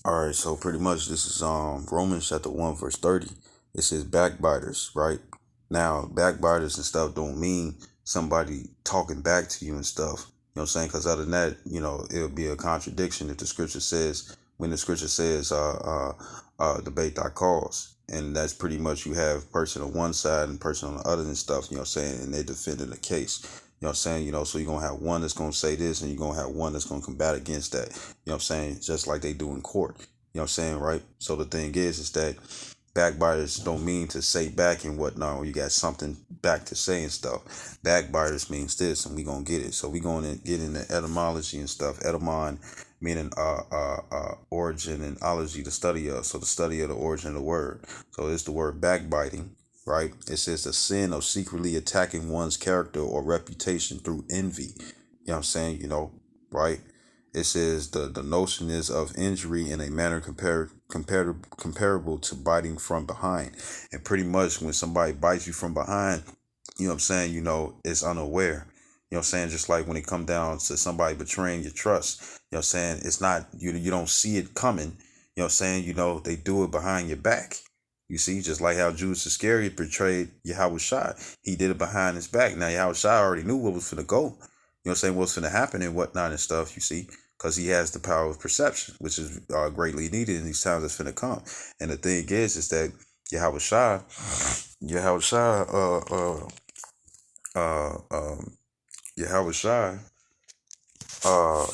All right, so pretty much this is Romans chapter 1 verse 30. It says backbiters, right? Now, backbiters and stuff don't mean somebody talking back to you and stuff. You know what I'm saying? Because other than that, it'll be a contradiction if the scripture says, when the scripture says, debate thy cause. And that's pretty much you have person on one side and person on the other and stuff, you know what I'm saying? And they defending the case. You know what I'm saying? So you're going to have one that's going to say this and you're going to have one that's going to combat against that. You know what I'm saying? Just like they do in court. You know what I'm saying, right? So the thing is that backbiters don't mean to say back and whatnot, or you got something back to say and stuff. Backbiters means this, and we gonna get it. So we gonna get into etymology and stuff. Etymon meaning origin, and ology, the study of. So the study of the origin of the word. So it's the word backbiting, right? It says the sin of secretly attacking one's character or reputation through envy. You know what I'm saying? Right? It says the notion is of injury in a manner comparable to biting from behind. And pretty much when somebody bites you from behind, you know what I'm saying, it's unaware. You know what I'm saying? Just like when it come down to somebody betraying your trust, you know what I'm saying? It's not, you don't see it coming. You know what I'm saying? They do it behind your back. You see, just like how Judas Iscariot betrayed Yahweh Shai. He did it behind his back. Now, Yahweh Shai already knew what was finna go. You know what I'm saying? What's finna happen and whatnot and stuff, you see, because he has the power of perception, which is greatly needed in these times that's finna come. And the thing is that Yahweh Shai, Yahweh Shai, Yahweh Shai, uh,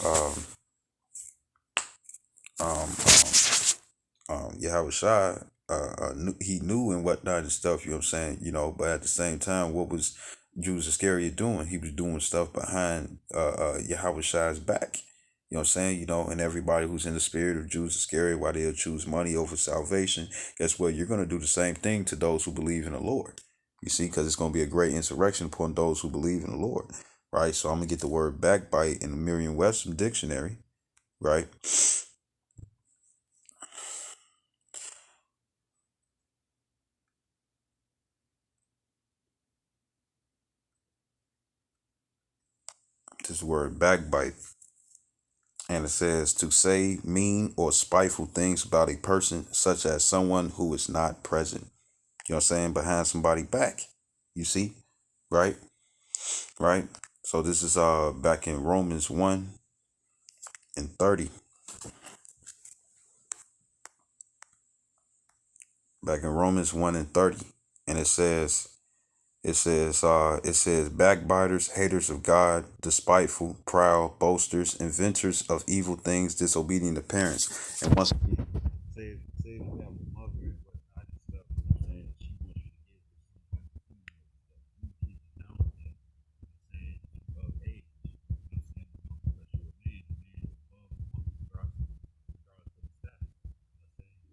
um, um, Yahweh Shai, he knew and whatnot and stuff, you know what I'm saying, but at the same time, what was Judas Iscariot doing? He was doing stuff behind Yahweh Shai's back. You know what I'm saying? And everybody who's in the spirit of Judas Iscariot, why they'll choose money over salvation, guess what? You're going to do the same thing to those who believe in the Lord. You see, because it's going to be a great insurrection upon those who believe in the Lord, right? So I'm going to get the word backbite in the Merriam-Webster dictionary, right? This word backbite. And it says to say mean or spiteful things about a person, such as someone who is not present. You know what I'm saying? Behind somebody back. You see? Right? Right? So this is back in Romans 1 and 30. Back in Romans 1 and 30. And it says backbiters, haters of God, despiteful, proud, boasters, inventors of evil things, disobedient to parents. And once again, say you have a mother and whatnot and stuff, you know what I'm saying? She wants you to give her some type of food and stuff. You keep it down with that. You know what I'm saying? Of age. You know what I'm saying? Unless you're a man, the man is above the woman, regardless of the status. You know what I'm saying?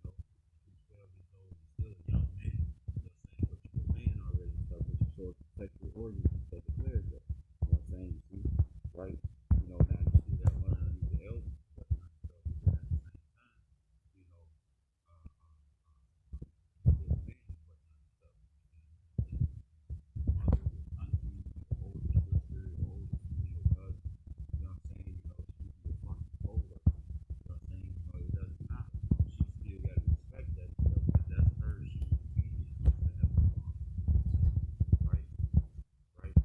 You're 12 years old, you're still a young man. You know what I'm saying? But you're a man already and stuff, but you sort of protect your organs and stuff, declares that. You know what I'm saying? You see? Right? Now you still got to learn under the elders and whatnot and stuff. But at the same time, you know, still a man and whatnot and stuff. You know what I'm saying? Mother, your auntie, your older sister, your older female cousin. You know what I'm saying? She could be a fucking co-worker. You know what I'm saying? It doesn't matter. She still got to respect that stuff because that's her. She's obedient to heavenly Father. Right? Right?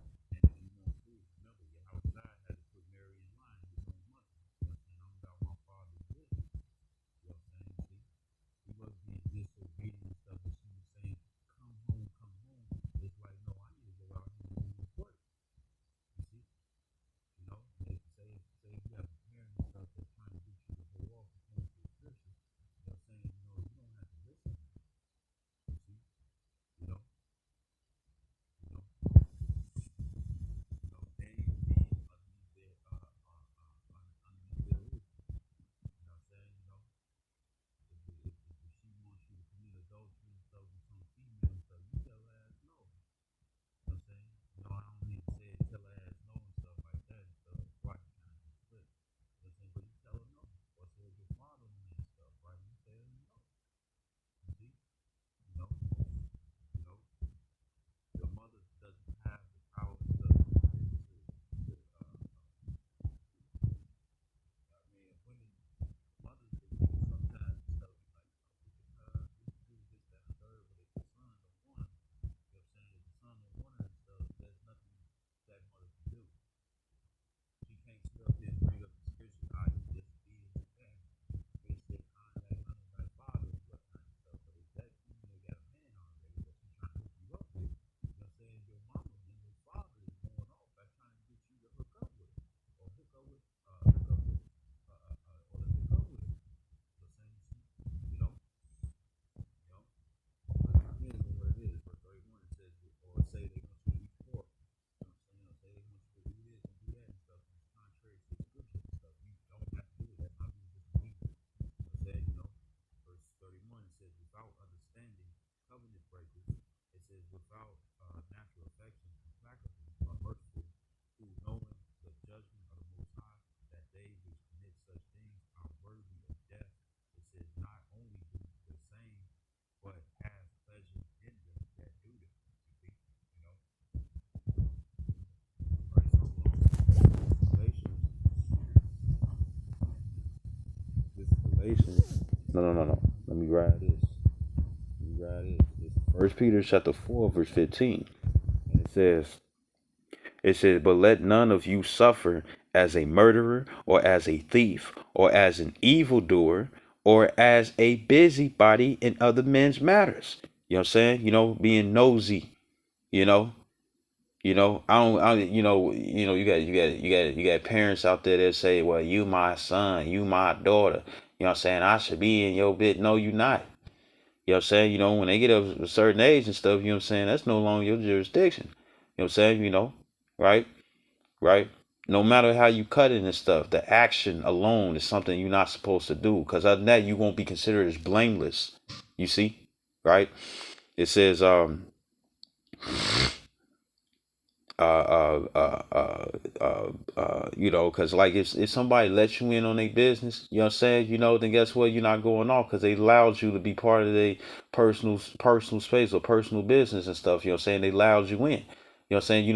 Galatians. No. Let me grab this. It's 1 Peter chapter 4, verse 15. And it says, but let none of you suffer as a murderer, or as a thief, or as an evildoer, or as a busybody in other men's matters. You know what I'm saying? Being nosy, you know. You got parents out there that say, well, you my son, you my daughter. You know what I'm saying? I should be in your bit. No, you not. You know what I'm saying? When they get up a certain age and stuff, you know what I'm saying? That's no longer your jurisdiction. You know what I'm saying? Right? Right? No matter how you cut it and stuff, the action alone is something you're not supposed to do. Because other than that, you won't be considered as blameless. You see? Right? It says, because like if somebody lets you in on their business, you know what I'm saying, then guess what? You're not going off because they allowed you to be part of their personal space or personal business and stuff. You know what I'm saying? They allowed you in. You know what I'm saying?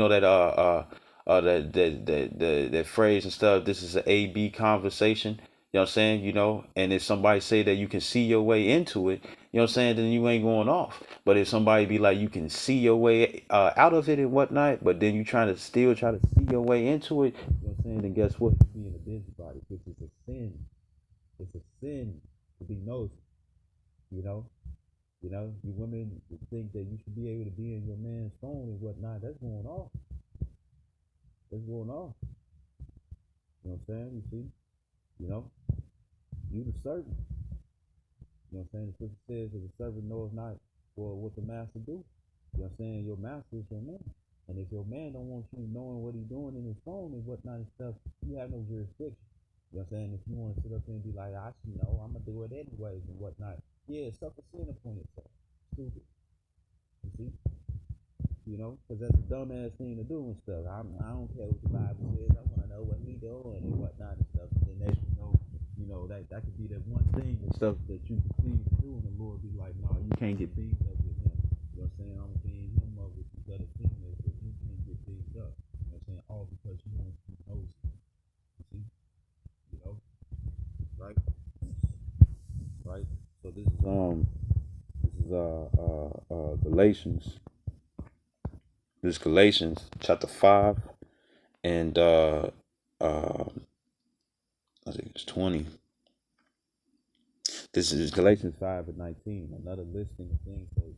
That phrase and stuff. This is an A-B conversation. You know what I'm saying? And if somebody say that you can see your way into it, you know what I'm saying, then you ain't going off. But if somebody be like, you can see your way out of it and whatnot, but then you still try to see your way into it, you know what I'm saying, then guess what? You're being a busybody, which is a sin. It's a sin to be nosy, you know? You women think that you should be able to be in your man's phone and whatnot. That's going off. That's going off. You know what I'm saying? You see? You the servant. You know what I'm saying? The scripture says that the servant knows not what the master do. You know what I'm saying? Your master is your man. And if your man don't want you knowing what he's doing in his phone and whatnot and stuff, you have no jurisdiction. You know what I'm saying? If you want to sit up there and be like, I should know, I'm going to do it anyways and whatnot. Yeah, suffer sin upon yourself. Stupid. You see? Because that's a dumbass thing to do and stuff. I don't care what the Bible says. I want to know what he doing and whatnot and stuff. And then next that could be that one thing and stuff that you can please to do, and the Lord be like, no, you can't get things up with him. You know what I'm saying? I'm being him up with these other females, but you can't get things up. You know what I'm saying? All because you want to know. You see? Right? Right? So this is Galatians. This is Galatians chapter 5 and I think it's 20. This is Galatians 5 and 19. Another listing of things that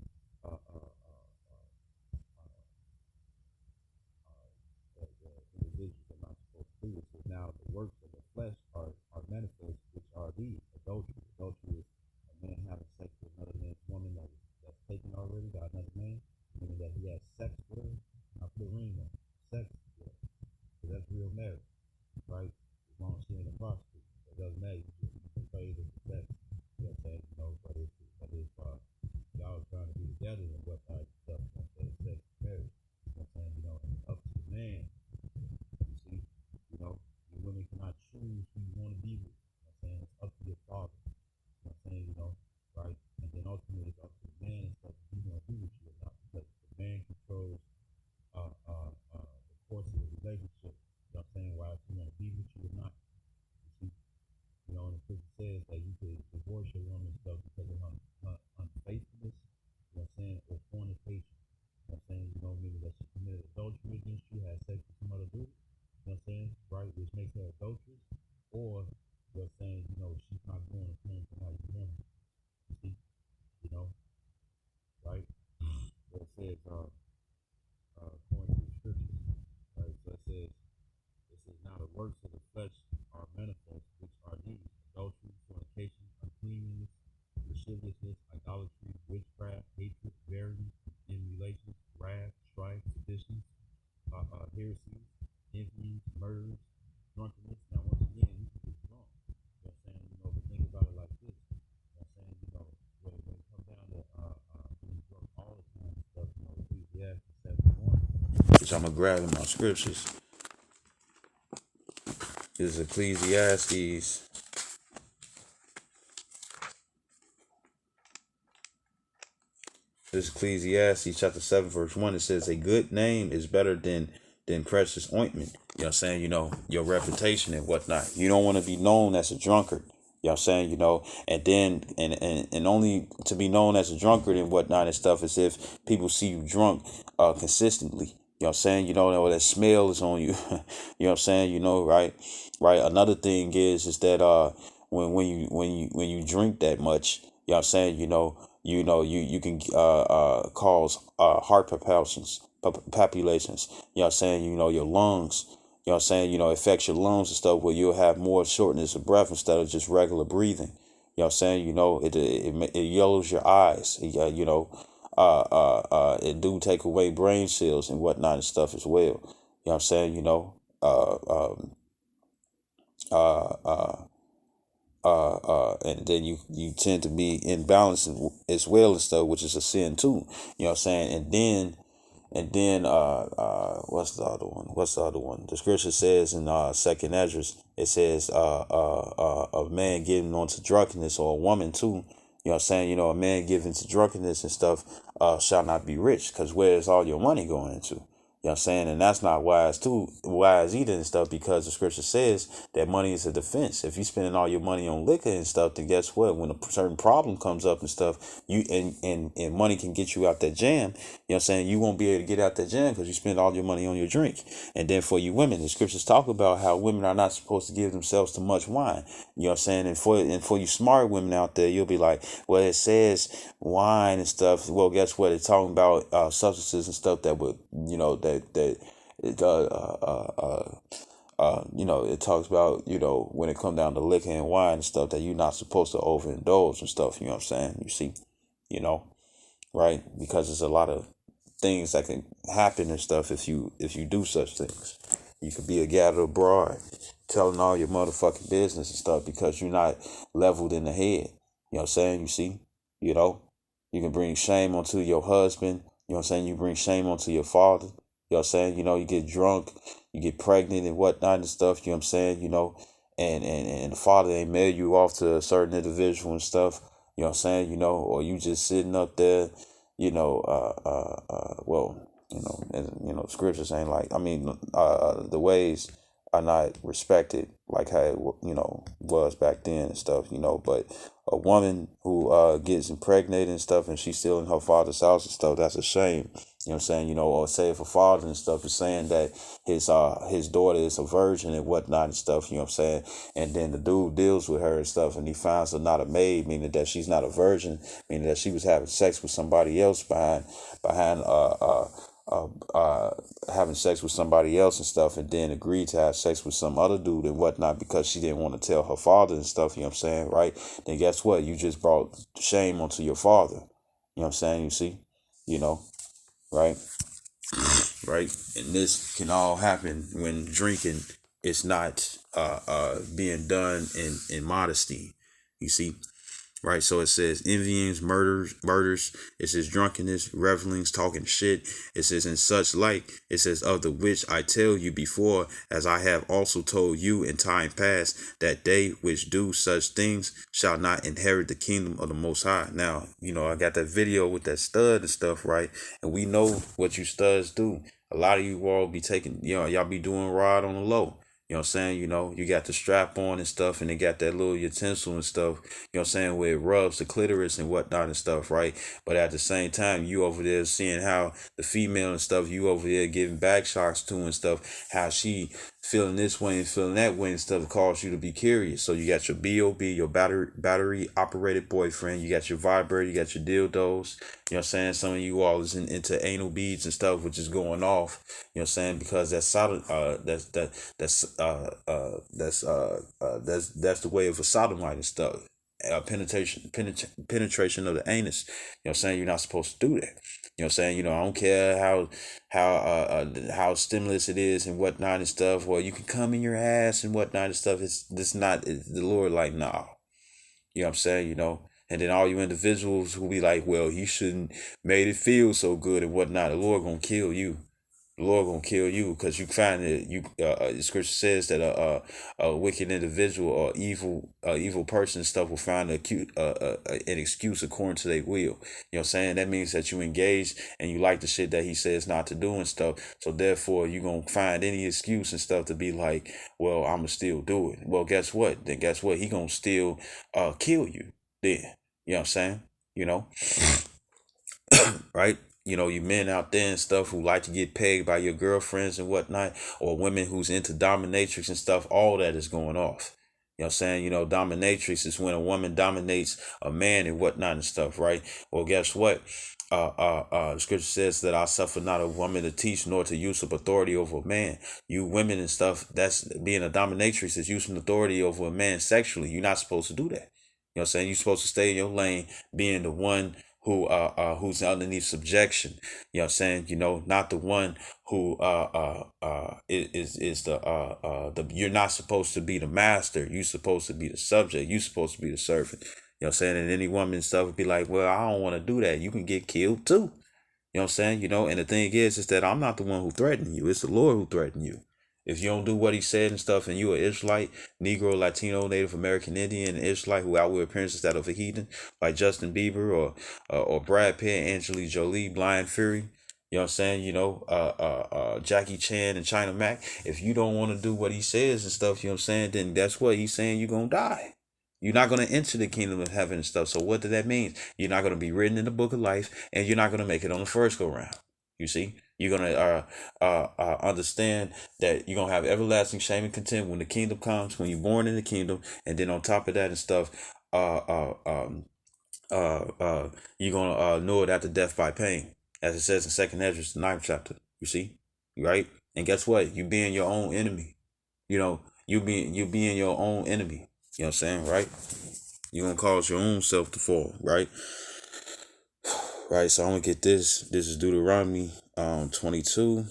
individuals are not supposed to do. It says, now the works of the flesh are manifest, which are these: adultery. Adultery is a man having sex with another man's woman that's taken already by another man, meaning that he has sex with her. I put a ring on sex with her. So that's real marriage, right? As long as she ain't a prostitute. It doesn't matter. You just praise her for sex. You know what I'm saying? But if y'all trying to be together and whatnot stuff, you know what I'm saying? Sex is marriage. You know what I'm saying? And up to the man. You see? The women cannot choose who you want to be with. You know what I'm saying? It's up to your father. You know what I'm saying? Right? And then ultimately it's up to the man and stuff if he want to be with you or not. Because the man controls the course of the relationship. You know what I'm saying? Why if you want to be with you or not. You see? And the scripture says that you could divorce your woman and stuff because of her unfaithfulness, you know what I'm saying, or fornication. You know what I'm saying? Meaning that she committed adultery against you, had sex with some other dude, you know what I'm saying, right, which makes her adulteress, or, you know what I'm saying, she's not going according to how you want her. You see? Right? So it says, according to the scriptures, right, so it says, now the works of the flesh are manifest, which are these: adultery, fornication, uncleanness, lasciviousness, idolatry, witchcraft, hatred, variance, emulations, wrath, strife, seditions, heresies, envies, murders, drunkenness. Now, once again, you can get drunk. You know what I'm saying? But think about it like this. You know what I'm saying? When it comes down to being drunk all the time and stuff, Ecclesiastes 7:1, which I'm gonna grab in my scriptures. This is Ecclesiastes. This is Ecclesiastes chapter 7, verse 1. It says, a good name is better than precious ointment. You know what I'm saying? Your reputation and whatnot. You don't want to be known as a drunkard. You know what I'm saying? And then and only to be known as a drunkard and whatnot and stuff is if people see you drunk consistently. You know what I'm saying? That smell is on you. You know what I'm saying? Right? Right. Another thing is that when you drink that much, you know what I'm saying, you can cause heart palpitations. You know what I'm saying? Your lungs. You know what I'm saying? Affects your lungs and stuff where you'll have more shortness of breath instead of just regular breathing. You know what I'm saying? It yellows your eyes. It do take away brain cells and whatnot and stuff as well. You know what I'm saying? Uh, um, uh, uh, and then you tend to be imbalanced as well and stuff, which is a sin too. You know what I'm saying? And then what's the other one? The scripture says in second Esdras, it says a man getting onto drunkenness, or a woman too. You know what I'm saying? A man giving to drunkenness and stuff shall not be rich, because where is all your money going into? You know what I'm saying? And that's not wise either and stuff, because the scripture says that money is a defense. If you're spending all your money on liquor and stuff, then guess what? When a certain problem comes up and stuff, and money can get you out that jam, you know what I'm saying? You won't be able to get out that jam because you spend all your money on your drink. And then for you women, the scriptures talk about how women are not supposed to give themselves to much wine. You know what I'm saying? And for you smart women out there, you'll be like, well, it says wine and stuff. Well, guess what? It's talking about substances and stuff that would, it, it talks about, when it come down to liquor and wine and stuff, that you're not supposed to overindulge and stuff. You know what I'm saying? You see, you know, right? Because there's a lot of things that can happen and stuff if you do such things. You could be a gathered abroad, telling all your motherfucking business and stuff because you're not leveled in the head. You know what I'm saying? You see, you know, you can bring shame onto your husband. You know what I'm saying? You bring shame onto your father. You know what I'm saying? You get drunk, you get pregnant and whatnot and stuff. You know what I'm saying? And the father ain't married you off to a certain individual and stuff. You know what I'm saying? Or you just sitting up there, well, and, scriptures ain't like, I mean, the ways are not respected like how it, was back then and stuff, but a woman who gets impregnated and stuff and she's still in her father's house and stuff, that's a shame. You know what I'm saying? Or say if a father and stuff is saying that his daughter is a virgin and whatnot and stuff, you know what I'm saying? And then the dude deals with her and stuff and he finds her not a maid, meaning that she's not a virgin, meaning that she was having sex with somebody else behind having sex with somebody else and stuff, and then agreed to have sex with some other dude and whatnot because she didn't want to tell her father and stuff, you know what I'm saying, right? Then guess what? You just brought shame onto your father. You know what I'm saying? You see? Right? Right? And this can all happen when drinking is not being done in modesty. You see? Right, so it says envyings, murders. It says drunkenness, revelings, talking shit. It says in such like. It says of the which I tell you before, as I have also told you in time past, that they which do such things shall not inherit the kingdom of the Most High. Now, I got that video with that stud and stuff, right? And we know what you studs do. A lot of you all be taking, y'all be doing rod on the low. You know what I'm saying? You got the strap on and stuff, and they got that little utensil and stuff, you know what I'm saying, where it rubs the clitoris and whatnot and stuff, right? But at the same time, you over there seeing how the female and stuff, you over there giving back shots to and stuff, how she feeling this way and feeling that way and stuff, cause you to be curious. So you got your BOB, your battery operated boyfriend, you got your vibrator, you got your dildos. You know what I'm saying? Some of you all is into anal beads and stuff, which is going off. You know what I'm saying? Because that's that's the way of a sodomite and stuff. Penetration of the anus. You know what I'm saying? You're not supposed to do that. You know what I'm saying? I don't care how stimulus it is and whatnot and stuff. Well, you can come in your ass and whatnot and stuff. It's not the Lord like, nah. You know what I'm saying? And then all you individuals who be like, well, he shouldn't made it feel so good and whatnot. The Lord gonna kill you. The Lord gonna kill you because you find that the scripture says that a wicked individual or evil person and stuff will find an excuse according to their will. You know what I'm saying? That means that you engage and you like the shit that he says not to do and stuff. So therefore, you gonna find any excuse and stuff to be like, well, I'ma still do it. Well, guess what? Then guess what? He gonna still kill you. Then you know what I'm saying? You know, right? You know, you men out there and stuff who like to get pegged by your girlfriends and whatnot, or women who's into dominatrix and stuff, all that is going off. You know what I'm saying? You know, dominatrix is when a woman dominates a man and whatnot and stuff, right? Well, guess what? The scripture says that I suffer not a woman to teach nor to use of authority over a man. You women and stuff, that's being a dominatrix is using authority over a man sexually. You're not supposed to do that. You know what I'm saying? You're supposed to stay in your lane, being the one who's underneath subjection. You know what I'm saying? You know, not the one who is the you're not supposed to be the master. You're supposed to be the subject. You're supposed to be the servant. You know what I'm saying? And any woman and stuff would be like, well, I don't want to do that. You can get killed too. You know what I'm saying? You know, and the thing is that I'm not the one who threatened you. It's the Lord who threatened you. If you don't do what he said and stuff, and you are Israelite, Negro, Latino, Native American, Indian, and Israelite who outwear appearances that of a heathen, like Justin Bieber or Brad Pitt, Angelique Jolie, Blind Fury, you know what I'm saying? You know, Jackie Chan and China Mac. If you don't want to do what he says and stuff, you know what I'm saying? Then that's what he's saying. You're gonna die. You're not going to enter the kingdom of heaven and stuff. So what does that mean? You're not going to be written in the book of life, and you're not going to make it on the first go round. You see, you're going to understand that you're going to have everlasting shame and contempt when the kingdom comes, when you're born in the kingdom, and then on top of that and stuff, uh, uh, um, you're going to know it after death by pain, as it says in Second Ezra, the 9th chapter. You see, right? And guess what? You being your own enemy. You know, you being your own enemy. You know what I'm saying, right? You're gonna cause your own self to fall, right? Right. So I'm gonna get this. This is Deuteronomy 22.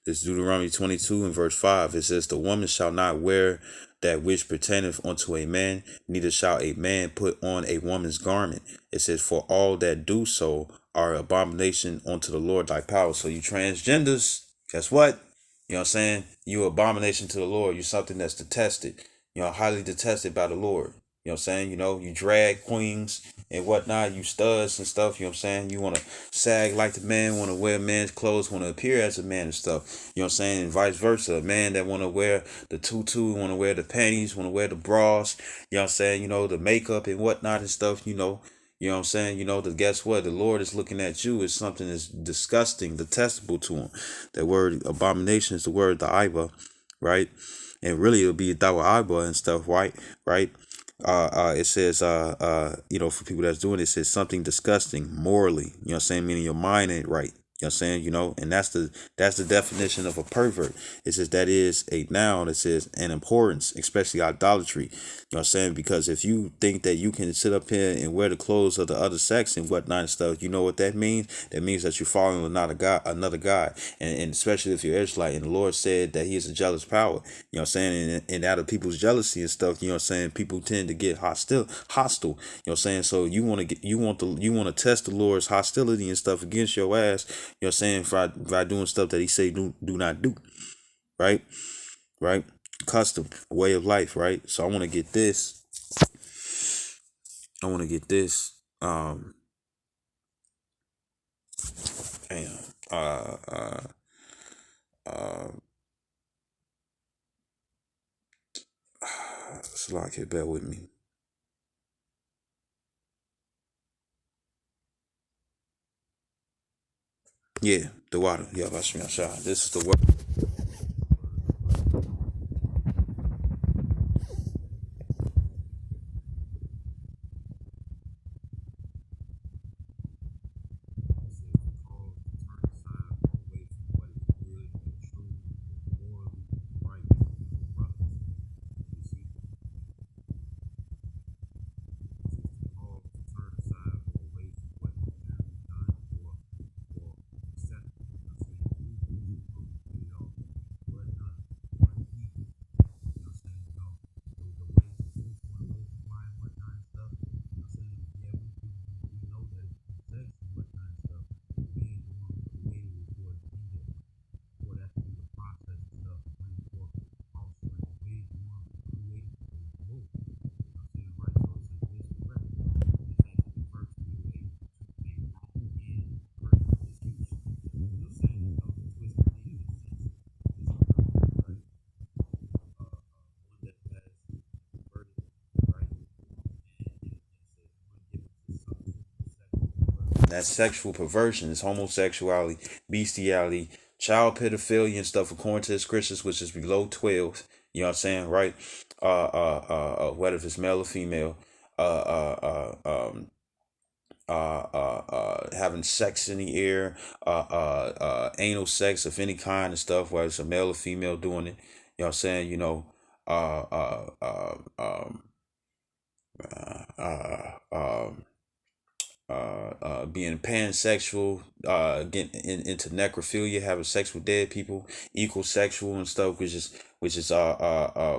This is Deuteronomy 22 and verse 5. It says, the woman shall not wear that which pertaineth unto a man, neither shall a man put on a woman's garment. It says, for all that do so are abomination unto the Lord thy power. So you transgenders, guess what? You know what I'm saying? You abomination to the Lord. You're something that's detested. You know, highly detested by the Lord. You know what I'm saying? You know, you drag queens and whatnot, you studs and stuff, you know what I'm saying? You want to sag like the man, want to wear man's clothes, want to appear as a man and stuff, you know what I'm saying? And vice versa. A man that want to wear the tutu, want to wear the panties, want to wear the bras, you know what I'm saying? You know, the makeup and whatnot and stuff, you know. You know what I'm saying? You know, guess what? The Lord is looking at you as something that's disgusting, detestable to him. That word abomination is the word daiba, right? And really it'll be dawaiba and stuff, right? Right? It says, you know, for people that's doing it, it says something disgusting morally, you know what I'm saying? Meaning your mind ain't right. You know what I'm saying? You know, and that's the definition of a pervert. It says that is a noun. It says an importance, especially idolatry. You know what I'm saying? Because if you think that you can sit up here and wear the clothes of the other sex and whatnot and stuff, you know what that means? That means that you're following another God. And especially if you're Israelite. And the Lord said that he is a jealous power. You know what I'm saying? And out of people's jealousy and stuff, you know what I'm saying, people tend to get hostile. You know what I'm saying? So you want to test the Lord's hostility and stuff against your ass, you know what I'm saying, by doing stuff that he say do not do. Right? Right? Custom, way of life, right? So I want to get this. I want to get this. Damn. Uh uh uh Slack here, bear with me. Yeah, the water. Yeah, that's me. Shot. This is the word. That's sexual perversion. It's homosexuality, bestiality, child pedophilia and stuff according to the scriptures, which is below 12. You know what I'm saying, right? Whether if it's male or female, having sex in the air, anal sex of any kind and stuff, whether it's a male or female doing it. You know what I'm saying? Uh, uh, uh, um, uh, um, being pansexual, getting into necrophilia, having sex with dead people, equal sexual and stuff, which is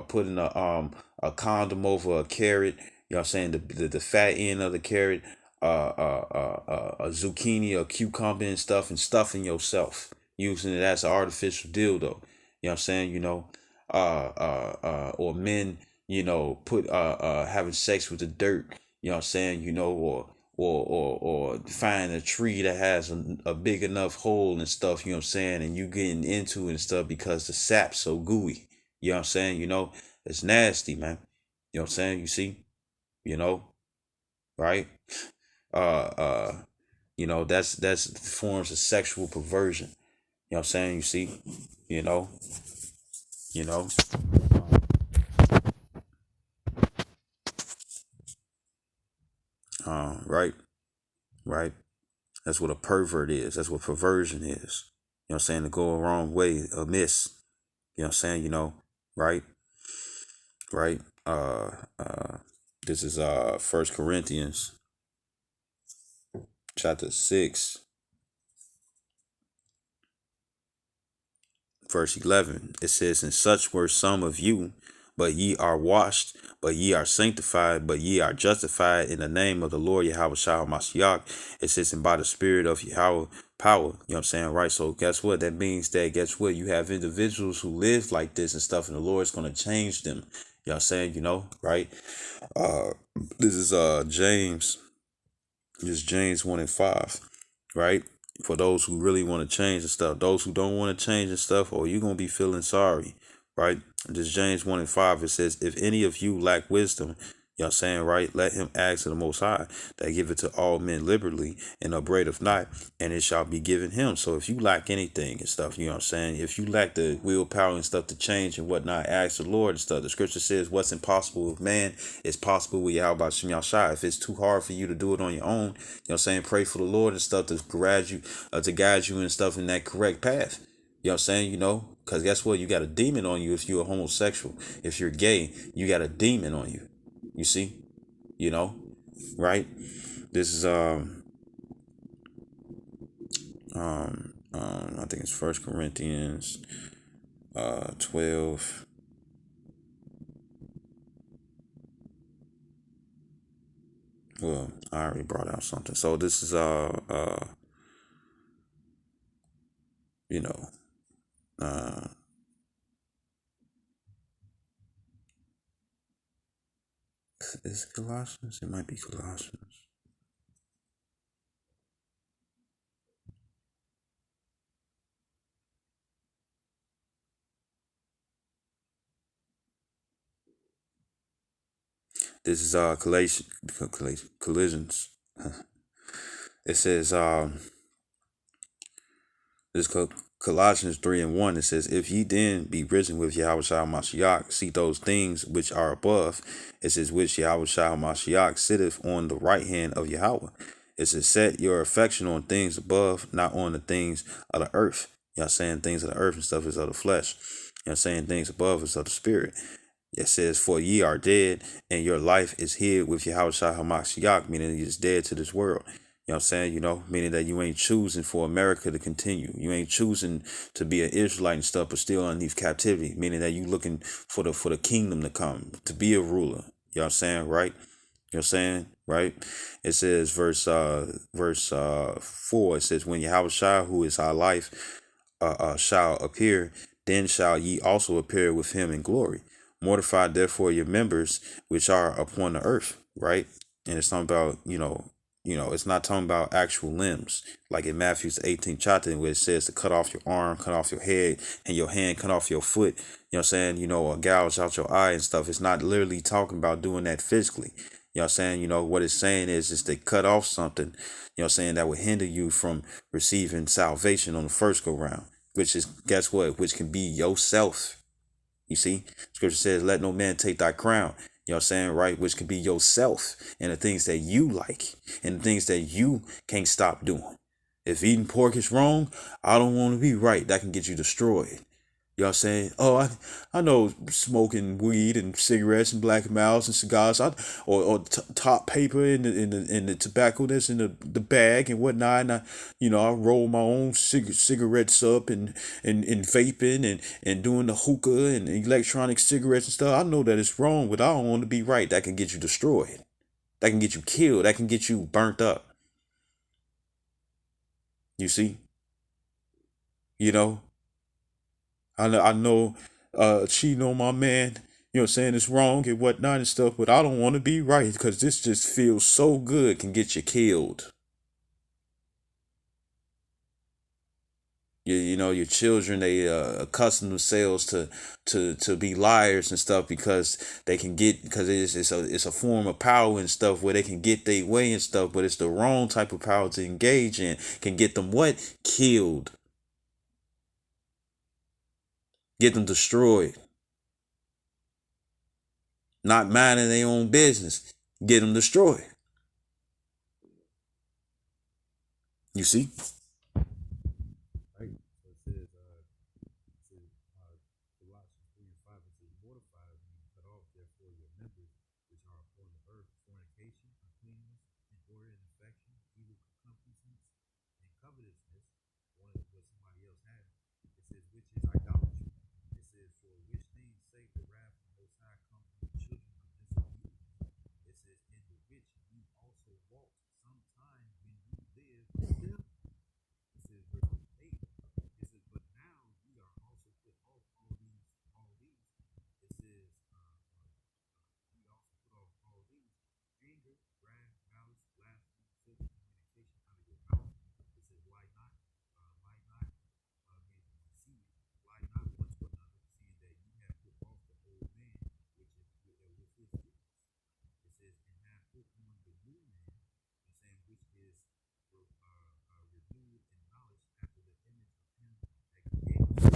putting a condom over a carrot. You know what I'm saying? The fat end of the carrot, a zucchini, a cucumber and stuff, and stuffing yourself using it as an artificial dildo. You know what I'm saying? Or men, put having sex with the dirt. You know what I'm saying? Or find a tree that has a big enough hole and stuff, you know what I'm saying, and you getting into it and stuff because the sap's so gooey. You know what I'm saying? It's nasty, man. You know what I'm saying? You see? You know, right? Uh uh, that's forms of sexual perversion. You know what I'm saying? You see? You know, you know. Right, right. That's what a pervert is. That's what perversion is. You know what I'm saying? To go a wrong way, amiss. You know what I'm saying? Right? Right? This is First Corinthians chapter 6, verse 11. It says, "And such were some of you, but ye are washed, but ye are sanctified, but ye are justified in the name of the Lord Yahweh Shah Mashiach." It says, "And by the Spirit of Yahweh power." You know what I'm saying? Right. So guess what? That means that guess what? You have individuals who live like this and stuff, and the Lord's gonna change them. You know what I'm saying? Right? Uh this is James. This is James 1 and 5, right? For those who really want to change and stuff. Those who don't want to change and stuff, or you're gonna be feeling sorry, right? This James 1 and 5, it says, "If any of you lack wisdom," you know what I'm saying, right? "Let him ask of the Most High, that giveth to all men liberally, and upbraideth not, and it shall be given him." So if you lack anything and stuff, you know what I'm saying? If you lack the willpower and stuff to change and whatnot, ask the Lord and stuff. The scripture says, "What's impossible with man is possible with Yahweh Shem Yahshai." If it's too hard for you to do it on your own, you know what I'm saying, pray for the Lord and stuff to guide you and stuff in that correct path. You know what I'm saying? Because guess what? You got a demon on you if you're a homosexual. If you're gay, you got a demon on you. You see? Right? This is I think it's First Corinthians 12. Well, I already brought out something. So this is you know, uh is it Colossians? It might be Colossians. This is collisions. It says this Colossians 3 and 1. It says, "If ye then be risen with Yahweh Shah Mashiach, seek those things which are above." It says, "Which Yahweh Shah Mashiach sitteth on the right hand of Yahweh." It says, "Set your affection on things above, not on the things of the earth." You know what I'm saying? Things of the earth and stuff is of the flesh. You know what I'm saying? Things above is of the spirit. It says, "For ye are dead, and your life is hid with Yahweh Shah Hamashiach," meaning you're dead to this world. You know what I'm saying? Meaning that you ain't choosing for America to continue. You ain't choosing to be an Israelite and stuff, but still underneath captivity. Meaning that you looking for the kingdom to come, to be a ruler. You know what I'm saying? Right? You know what I'm saying? Right? It says verse 4, it says, "When Yahweh Shah, who is our life, shall appear, then shall ye also appear with him in glory. Mortify therefore your members which are upon the earth," right? And it's talking about, it's not talking about actual limbs, like in Matthew's 18th chapter, where it says to cut off your arm, cut off your head, and your hand, cut off your foot. You know what I'm saying? Or gouge out your eye and stuff. It's not literally talking about doing that physically. You You know what I'm saying? You know, what it's saying is to cut off something, you know what I'm saying, that would hinder you from receiving salvation on the first go round, which is, guess what? Which can be yourself. You see? Scripture says, let no man take thy crown. You know what I'm saying, right? Which can be yourself and the things that you like and the things that you can't stop doing. If eating pork is wrong, I don't want to be right. That can get you destroyed. You know what I'm saying? Oh, I know smoking weed and cigarettes and black mouths and cigars, or top paper in the tobacco that's in the bag and whatnot. And I roll my own cigarettes up and vaping and doing the hookah and electronic cigarettes and stuff. I know that it's wrong, but I don't want to be right. That can get you destroyed. That can get you killed. That can get you burnt up. You see? You know? I know cheating on my man, you know what I'm saying, it's wrong and whatnot and stuff, but I don't want to be right because this just feels so good, can get you killed. Your children, they accustom themselves to be liars and stuff because they can get, because it's a form of power and stuff where they can get their way and stuff, but it's the wrong type of power to engage in, can get them what? Killed. Get them destroyed. Not minding their own business. Get them destroyed. You see? Right. So it says, Colossians 3 and 5, it says, mortify being cut off, therefore, your members which are upon the earth, fornication, uncleanness, inordinate affection, evil concupiscence, and covetousness, one of what somebody else had. It says, which is idolatry. It says, for which things sake the wrath of the Most High comes on the children of disobedience. It says, in the which you also walked sometime when you lived in them. It says, verse 8. It says, but now ye are also put off all these. It says, we also put off all these: anger, wrath, malice, blasphemy, filthy communication out of your mouth. It says, lie not, may deceive, lie not one to another, seeing that you have put off the old man, which is with his deeds. It says, and have put on the new man, I'm saying, which is renewed in knowledge after the image of him that created.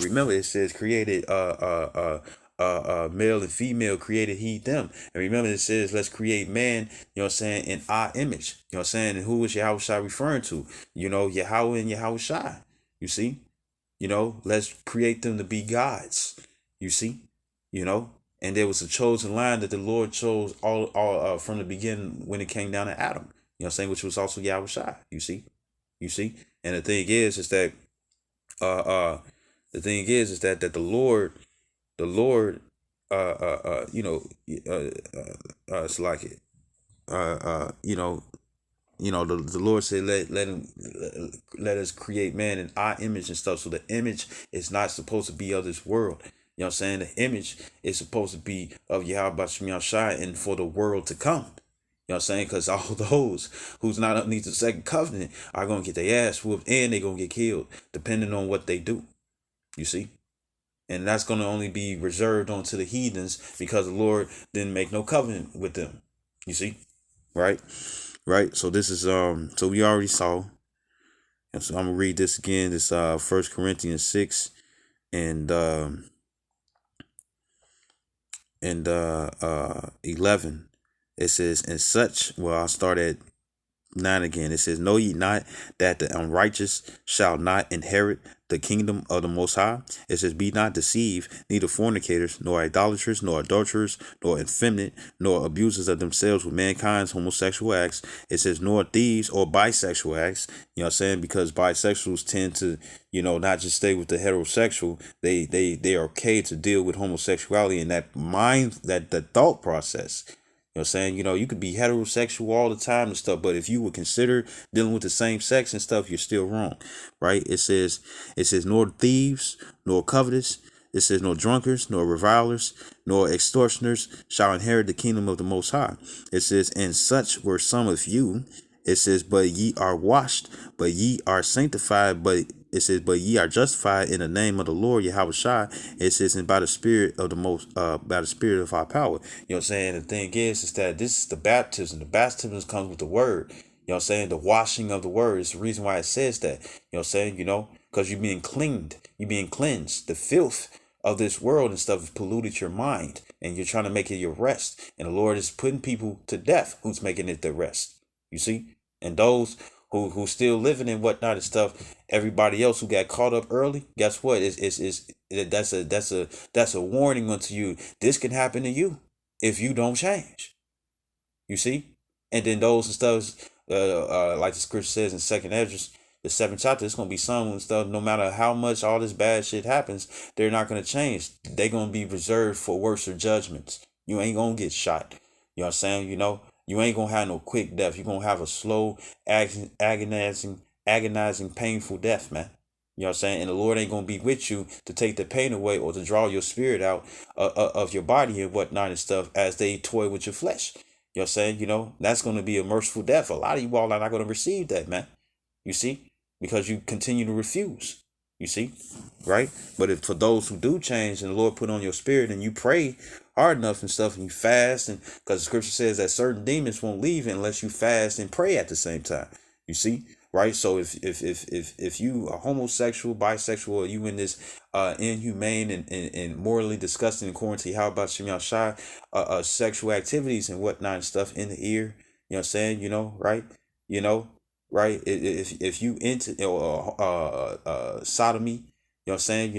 Remember, it says created male and female created he them. And remember, it says let's create man, you know what I'm saying, in our image. You know what I'm saying? And who is Yahweh Shai referring to? Yahweh and Yahweh Shai. You see? Let's create them to be gods. You see? And there was a chosen line that the Lord chose all from the beginning when it came down to Adam. You know what I'm saying? Which was also Yahweh Shai. You see? You see? And the thing is that that the Lord it's like it the Lord said let us create man in our image and stuff. So the image is not supposed to be of this world. You know what I'm saying? The image is supposed to be of Yahweh Shem Shai and for the world to come. You know what I'm saying? Because all those who's not underneath the second covenant are going to get their ass whooped and they're going to get killed, depending on what they do. You see? And that's going to only be reserved onto the heathens because the Lord didn't make no covenant with them. You see? Right? Right? So this is, so we already saw. And so I'm going to read this again. This 1 Corinthians 6 and 11. It says, and such, well, I'll start at 9 again. It says, know ye not that the unrighteous shall not inherit the kingdom of the Most High? It says, be not deceived, neither fornicators, nor idolaters, nor adulterers, nor effeminate, nor abusers of themselves with mankind's homosexual acts. It says, nor thieves or bisexual acts. You know what I'm saying? Because bisexuals tend to, not just stay with the heterosexual. They are okay to deal with homosexuality and that the thought process. You know what I'm saying? You could be heterosexual all the time and stuff, but if you would consider dealing with the same sex and stuff, you're still wrong, right? It says, nor thieves, nor covetous. It says, nor drunkards, nor revilers, nor extortioners shall inherit the kingdom of the Most High. It says, and such were some of you. It says, but ye are washed, but ye are sanctified, but It says, but ye are justified in the name of the Lord Yahweh Shai. It says, and by the spirit of the most, by the spirit of our power. You know what I'm saying? The thing is that this is the baptism. The baptism comes with the word. You know what I'm saying? The washing of the word is the reason why it says that. You know what I'm saying? Because you're being cleaned. You're being cleansed. The filth of this world and stuff has polluted your mind. And you're trying to make it your rest. And the Lord is putting people to death who's making it their rest. You see? And those who still living and whatnot and stuff, everybody else who got caught up early, guess what? That's a warning unto you. This can happen to you if you don't change. You see? And then those and stuff, like the scripture says in Second Ezra, the seventh chapter, it's gonna be some and stuff. No matter how much all this bad shit happens, they're not gonna change. They're gonna be reserved for worse judgments. You ain't gonna get shot. You know what I'm saying? You ain't gonna have no quick death. You're gonna have a slow, agonizing, painful death, man. You know what I'm saying? And the Lord ain't gonna be with you to take the pain away or to draw your spirit out of your body and whatnot and stuff as they toy with your flesh. You know what I'm saying? That's going to be a merciful death. A lot of you all are not going to receive that, man. You see? Because you continue to refuse. You see? Right? But for those who do change and the Lord put on your spirit and you pray hard enough and stuff and you fast, and because the scripture says that certain demons won't leave unless you fast and pray at the same time. You see? Right? So if you are homosexual, bisexual, or you in this inhumane and morally disgusting according to how about Shem Shai, sexual activities and whatnot and stuff in the ear, you know what I'm saying? Right? You know, right? If you into sodomy, you know what I'm saying?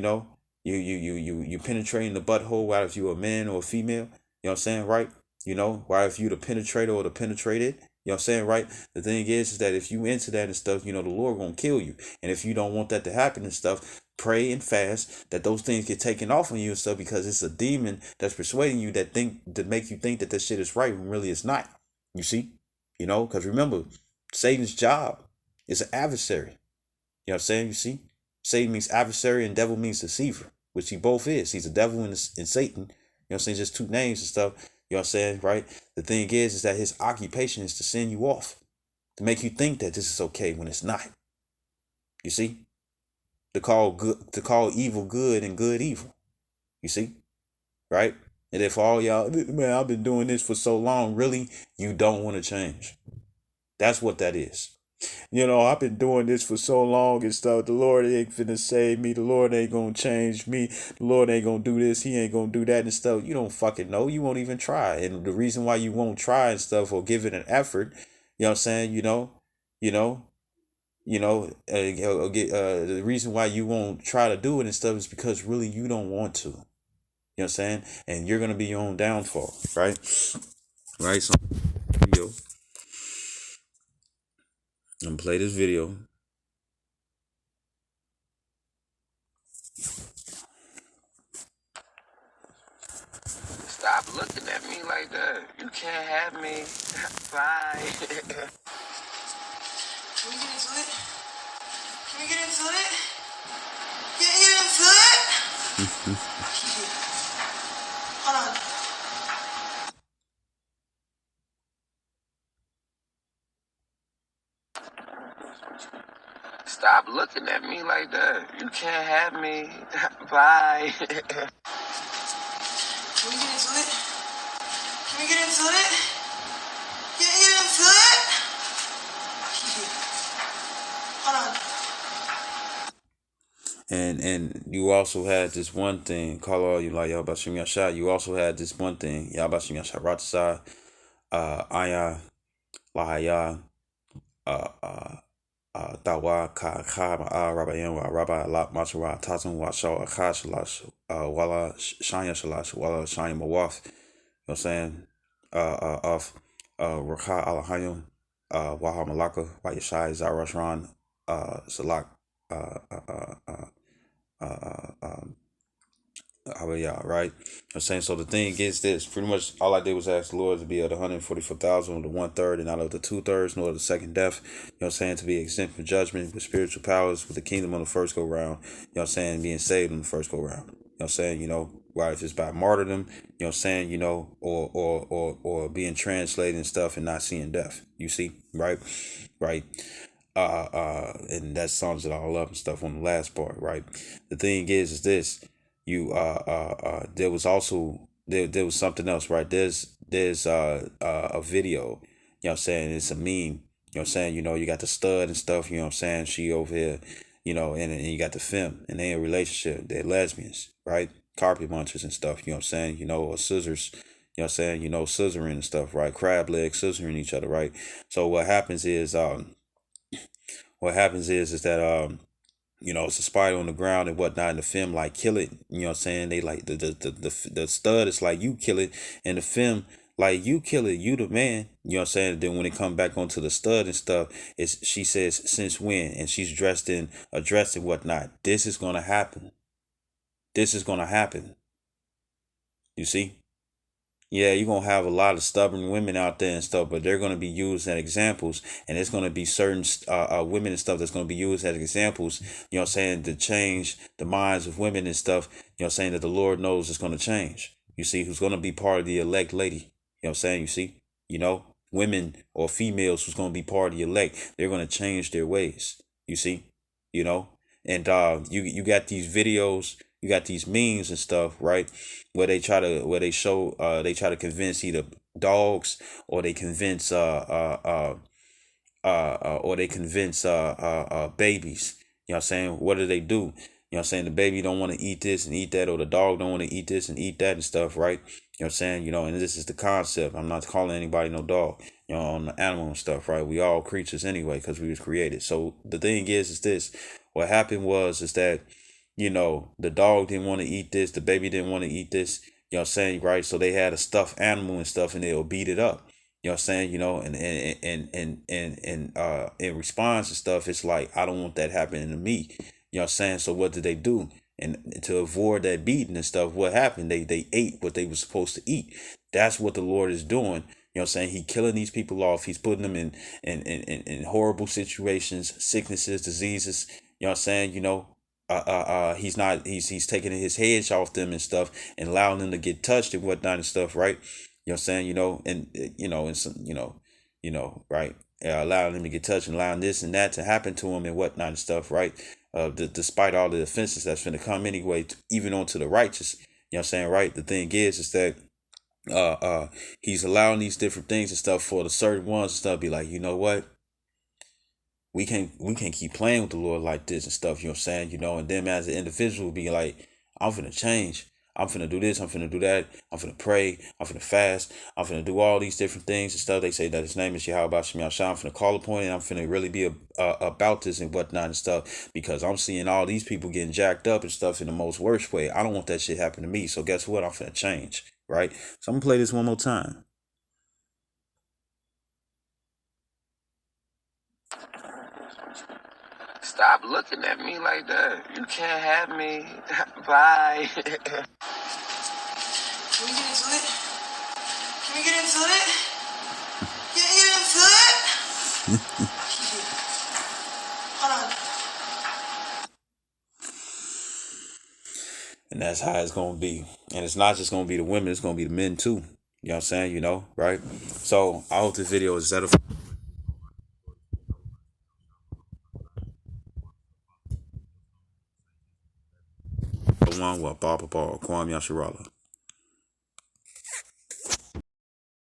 You penetrating the butthole, whether if you a man or a female, you know what I'm saying, right? Why if you the penetrator or the penetrated, you know what I'm saying, right? The thing is that if you into that and stuff, the Lord gonna kill you. And if you don't want that to happen and stuff, pray and fast that those things get taken off on you and stuff, because it's a demon that's persuading you that make you think that this shit is right when really it's not. You see? Because remember, Satan's job is an adversary. You know what I'm saying? You see? Satan means adversary and devil means deceiver, which he both is. He's a devil and Satan. You know what I'm saying? Just two names and stuff. You know what I'm saying? Right? The thing is that his occupation is to send you off, to make you think that this is okay when it's not. You see? To call evil good and good evil. You see? Right? And if all y'all, man, I've been doing this for so long, really, you don't want to change. That's what that is. I've been doing this for so long and stuff. The Lord ain't finna save me. The Lord ain't gonna change me. The Lord ain't gonna do this. He ain't gonna do that and stuff. You don't fucking know. You won't even try. And the reason why you won't try and stuff or give it an effort, you know what I'm saying? You know, the reason why you won't try to do it and stuff is because really you don't want to. You know what I'm saying? And you're gonna be your own downfall, right? Right. So, video. I'm gonna play this video. Stop looking at me like that. You can't have me. Bye. Can we get into it? Can we get into it? Get into it? Hold on. Stop looking at me like that. You can't have me. Bye. Can we get into it? Can we get into it? Get into it? Hold on. And you also had this one thing, call all you like y'all about Shem Yashai. You also had this one thing, y'all about Shem Yashai Ratsai, Aya, Lahaya, Dawa, Ka, Rabayam, Rabbi, Lot, Machara, Tatan, Washaw, Akash, Lash, Walla, Shanya Shalash, Walla, Shanya Mawaf, you know what I'm saying? Of Rakha Alahayim, Waha Malaka, Wayashai, Zarashran, Salak, how y'all, right? I'm saying, so the thing is this, pretty much all I did was ask the Lord to be of the 144,000 of the 1/3 and out of the 2/3, nor the second death, you know what I'm saying, to be exempt from judgment with spiritual powers, with the kingdom on the first go round, you know what I'm saying, being saved on the first go round. You know what I'm saying, right, if it's by martyrdom, you know what I'm saying, or being translated and stuff and not seeing death. You see, right? Right. And that sums it all up and stuff on the last part, right? The thing is this: you there was also there was something else, right? There's a video, you know what I'm saying? It's a meme, you know what I'm saying? You know, you got the stud and stuff, you know what I'm saying? She over here, you know, and you got the femme, and they in a relationship, they're lesbians, right? Carpet munchers and stuff, you know what I'm saying? You know, or scissors, you know what I'm saying? You know, scissoring and stuff, right? Crab legs scissoring each other, right? So what happens is that you know, it's a spider on the ground and whatnot, and the femme like kill it. You know what I'm saying? They like the stud is like you kill it, and the femme like you kill it, you the man. You know what I'm saying? Then when it come back onto the stud and stuff, it's she says since when, and she's dressed in a dress and whatnot. This is gonna happen. This is gonna happen. You see? Yeah, you're gonna have a lot of stubborn women out there and stuff, but they're gonna be used as examples, and it's gonna be certain women and stuff that's gonna be used as examples. You know what I'm saying, to change the minds of women and stuff. You know what I'm saying, that the Lord knows is gonna change. You see, who's gonna be part of the elect lady. You know what I'm saying? You see, you know, women or females who's gonna be part of the elect. They're gonna change their ways. You see, you know, and you got these videos, you got these memes and stuff, right? Where they show they try to convince either dogs or they convince or they convince babies. You know what I'm saying? What do they do? You know what I'm saying? The baby don't want to eat this and eat that, or the dog don't want to eat this and eat that and stuff, right? You know what I'm saying? You know, and this is the concept. I'm not calling anybody no dog, you know, on the animal and stuff, right? We all creatures anyway, because we was created. So the thing is this: what happened is that, you know, the dog didn't want to eat this, the baby didn't want to eat this, you know what I'm saying, right? So they had a stuffed animal and stuff, and they'll beat it up. You know what I'm saying? You know, and in response to stuff, it's like, I don't want that happening to me. You know what I'm saying? So what did they do? And to avoid that beating and stuff, what happened? They ate what they were supposed to eat. That's what the Lord is doing. You know what I'm saying? He killing these people off. He's putting them in horrible situations, sicknesses, diseases. You know what I'm saying? You know, he's not he's taking his hedge off them and stuff, and allowing them to get touched and whatnot and stuff, right? You know what I'm saying? You know, and you know, and some, right? Allowing them to get touched and allowing this and that to happen to them and whatnot and stuff, right? Despite all the offenses that's going to come anyway, even onto the righteous. You know what I'm saying, right? The thing is that he's allowing these different things and stuff for the certain ones and stuff. Be like, you know what? We can't keep playing with the Lord like this and stuff, you know what I'm saying? You know, and then as an individual be like, I'm finna change. I'm finna do this, I'm finna do that, I'm finna pray, I'm finna fast, I'm finna do all these different things and stuff. They say that his name is Yahweh Shem Yahshua. I'm finna call upon it, and I'm finna really be about this and whatnot and stuff, because I'm seeing all these people getting jacked up and stuff in the most worst way. I don't want that shit happen to me. So guess what? I'm finna change, right? So I'm gonna play this one more time. Stop looking at me like that. You can't have me. Bye. Can we get into it? Can we get into it? Can we get into it? Hold on. And that's how it's gonna be. And it's not just gonna be the women, it's gonna be the men too. You know what I'm saying? You know, right? So I hope this video is edifying. One with Kwam Yasharala.